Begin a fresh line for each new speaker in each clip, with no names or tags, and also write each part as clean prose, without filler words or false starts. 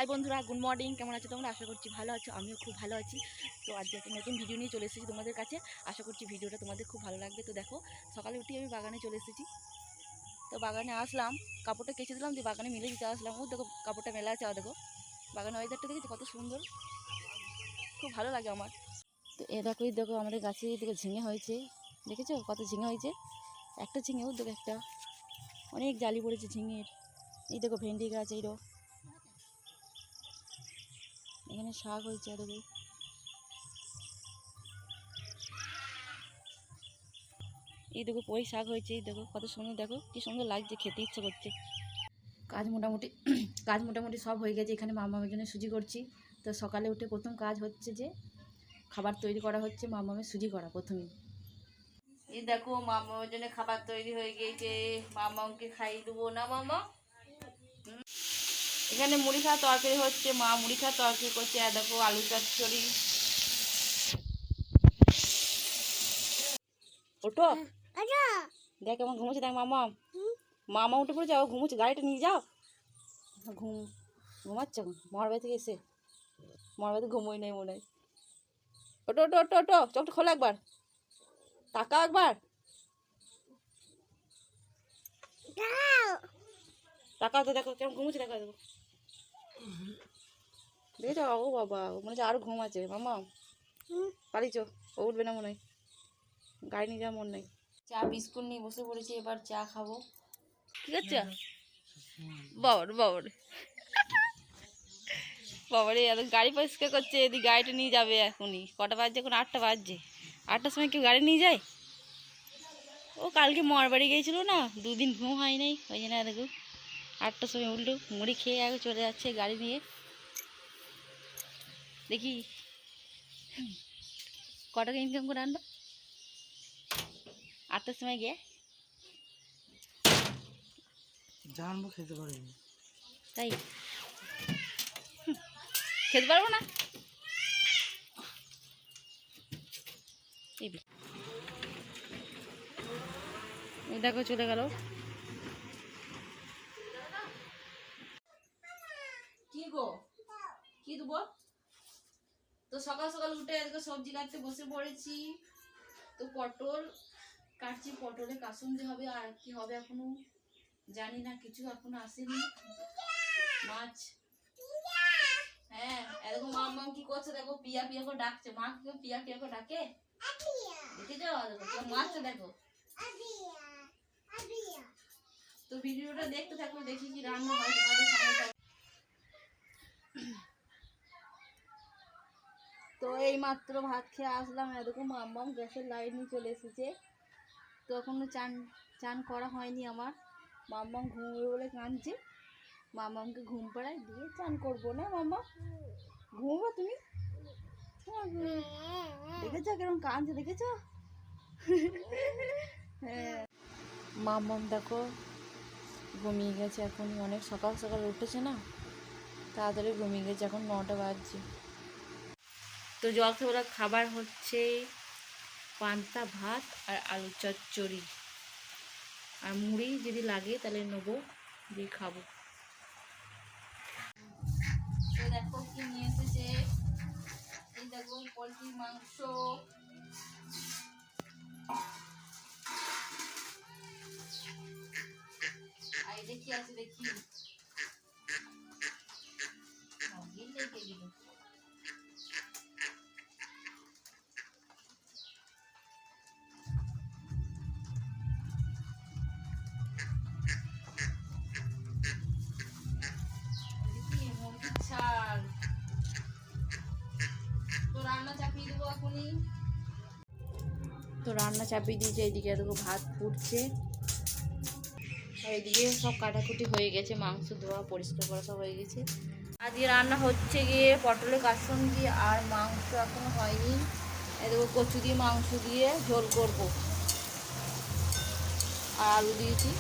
High বন্ধুরা, good morning. কেমন আছো তোমরা? আশা করছি ভালো আছো, আমিও খুব ভালো আছি। তো আজকে একটা নতুন ভিডিও নিয়ে চলে এসেছি তোমাদের কাছে। আশা করছি ভিডিওটা তোমাদের খুব ভালো লাগবে। তো দেখো, সকালে উঠে আমি বাগানে চলে এসেছি। তো বাগানে আসলাম, কাপড়টা কেচে দিলাম, দিয়ে বাগানে মিলে দিতে আসলাম। ও দেখো কাপড়টা মেলা আছে, দেখো বাগানের ওয়েদারটা দেখেছি কত সুন্দর, খুব ভালো লাগে আমার। তো দেখো আমাদের গাছে দেখো ঝিঙে হয়েছে, দেখেছো কত ঝিঙে হয়েছে? একটা ঝিঙেও দেখো একটা, অনেক জালি পড়েছে ঝিঙের। এই দেখো ভেন্ডি গাছ, এইরো এখানে শাক হয়েছে, দেখো এই দেখো পুঁই শাক হয়েছে, এই দেখো কত সুন্দর, দেখো কি সুন্দর লাগছে, খেতে ইচ্ছে করছে। কাজ মোটামুটি কাজ মোটামুটি সব হয়ে গেছে। এখানে মামামের জন্য সুজি করছি। তো সকালে উঠে প্রথম কাজ হচ্ছে যে খাবার তৈরি করা হচ্ছে, মামামের সুজি করা প্রথমেই। এই দেখো মামামের জন্য খাবার তৈরি হয়ে গিয়েছে, মামামকে খাইয়ে দেবো না মামা। এখানে মুড়ি খাওয়া তরকারি হচ্ছে, মা মুড়ি খাওয়া তরকারি করছে। আর দেখো আলু চচ্চড়ি। ওঠো, দেখ কেমন ঘুমোচ্ছে, দেখ মামা। মামা উঠে পড়ে যাও, ঘুমোচ্ছে, গাড়িটা নিয়ে যাও। ঘুমাচ্ছে এখন মহার বাড়ি থেকে এসে, মহার বাড়িতে ঘুমোই নেই মনে হয়। ওটো ওটো ওটো ওটো, চোখটা খোলো একবার, তাকা একবার, তাকাও তো, দেখো কেমন ঘুমোচ্ছে, দেখো দেখো দেখেছো? ও বাবা, মনে হচ্ছে আরো ঘুম আছে মামা। পালিছ, ও উঠবে না মনে হয়, গাড়ি নিয়ে যাওয়ার মন নেই। চা বিস্কুট নিয়ে বসে পড়েছি, এবার চা খাবো। ঠিক আছে বাবার বাবার বাবারে, এত গাড়ি পরিষ্কার করছে, এদিকে গাড়িটা নিয়ে যাবে এখনই। কটা বাজছে এখন? 8টা বাজছে। 8টার সময় কেউ গাড়ি নিয়ে যায়? ও কালকে মার বাড়ি গিয়েছিল না, 2 দিন ঘুম হয় নাই, ওই জন্য দেখো 8টার সময় উঠলো, মুড়ি খেয়ে আগে চলে যাচ্ছে গাড়ি নিয়ে। দেখি কটাকা ইনকাম করে আনবা 8টার সময় গিয়ে।
জানবো, খেতে পারিনি
তাই খেতে পারবো না। এই দেখো চলে গেল। কি গো, কি দেবো? তো সকাল সকাল উঠে এদিকে সবজি কাটতে বসে পড়েছি। তো পটল কাটছি, পটলে কাসুন্দি হবে, আর কি হবে এখনো জানি না, কিছু এখনো আসেনি। মাছ, হ্যাঁ এরকম মাম কি করছে দেখো, পিয়া পিয়া করে ডাকছে। মা কি পিয়া পিয়া করে ডাকে, দেখে যাও দেখো মাছটা দেখো। তো ভিডিওটা দেখতে থাকো, দেখি কি রান্না হয় তোমাদের সামনে। তো এই মাত্র ভাত খেয়ে আসলাম, এরকম মাম্মাম গ্যাসের লাইট নিয়ে চলে এসেছে। তো এখনো চান চান করা হয়নি আমার। মাম্মাম ঘুমোবে বলে কাঁদছে, মাম্মামকে ঘুম পাড়ায় দিয়ে চান করবো না। মাম্মা ঘুমোবো তুমি? দেখেছো কিরকম কাঁদছে, দেখেছো? হ্যাঁ, মাম্মাম দেখো ঘুমিয়ে গেছে এখনই, অনেক সকাল সকাল উঠেছে না, তাড়াতাড়ি ঘুমিয়ে গেছে, এখন 9টা বাজছে। তো জলখাবার খাবার হচ্ছে পান্তা ভাত আর আলু চচ্চড়ি, আর মুড়ি যদি লাগে তাহলে নেবো, দিয়ে খাবো। তো দেখো কি নিয়ে এসেছে, এই দেখো পোলট্রির মাংস, আর এটা কি আছে দেখি, লেগে দিল। ছাড়, তো রান্না চাপিয়ে দেবো এখনই। তো রান্না চাপিয়ে দিয়েছে, এইদিকে দেখো ভাত ফুটছে, এইদিকে সব কাটাকুটি হয়ে গেছে, মাংস ধোয়া পরিষ্কার করা সব হয়ে গেছে। আজকে রান্না হচ্ছে গিয়ে পটলের কাসুন্দি, আর মাংস এখনো হয়নি। দেখো কচু দিয়ে মাংস দিয়ে ঝোল করব, আর আলু দিয়েছি,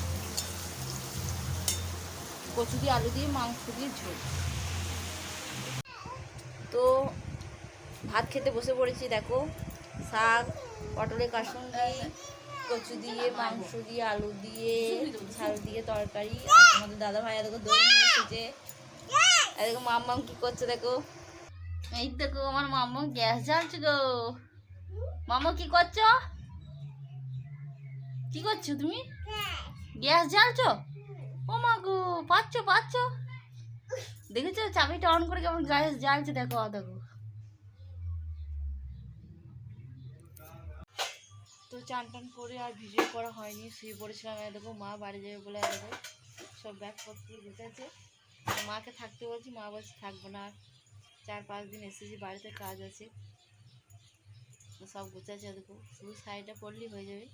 কচু দিয়ে আলু দিয়ে মাংস দিয়ে ঝোল। তো ভাত খেতে বসে পড়েছি, দেখো শাক, পটলের কাসুন্দি, কচু দিয়ে মাংস দিয়ে আলু দিয়ে ঝাল দিয়ে তরকারি। আর তোমাদের দাদা ভাই দেখো দই নিয়ে এসেছে, আর দেখো মাম্মাম কি করছে দেখো, এই দেখো আমার মাম্মা গ্যাস জ্বালছে গো। মাম্মা কি করছো, কি করছো তুমি? গ্যাস জ্বালছো? ও মা গো, পাচ্ছো পাচ্ছো, দেখেছো চাবিটা অন করে কেমন গ্যাস জ্বালছে, দেখো দেখো। তো চান টান করে আর ভিডিও করা হয়নি, শুয়ে পড়েছিলাম। আর দেখো মা বাড়ি যাবে বলে আর দেখো সব ব্যাগপত্র গুছাচ্ছে। মাকে থাকতে বলছি, মা বলছে থাকবো না, আর 4-5 দিন এসেছি, বাড়িতে কাজ আছে। তো সব গুছাচ্ছে দেখো, শুধু শাড়িটা পরলেই হয়ে যাবে।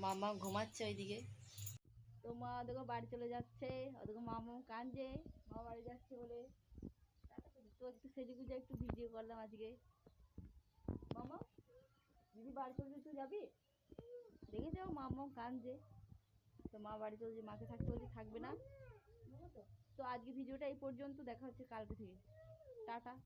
মামা ঘুমাচ্ছে ওইদিকে। তো মা দেখো বাড়ি চলে যাচ্ছে, ওদিকে মামা কাঁদছে মা বাড়ি যাচ্ছে বলে। তো একটু সেজে গুজে একটু ভিডিও করলাম আজকে। মামা দিদি বাড়ি চলে তুই যাবি, দেখেছো মামা কাঁদছে। তো মা বাড়ি চলছে, মাকে থাকতে বলছি থাকবে না। তো আজকে ভিডিওটা এই পর্যন্ত, দেখা হচ্ছে কালকে থেকে। টাটা।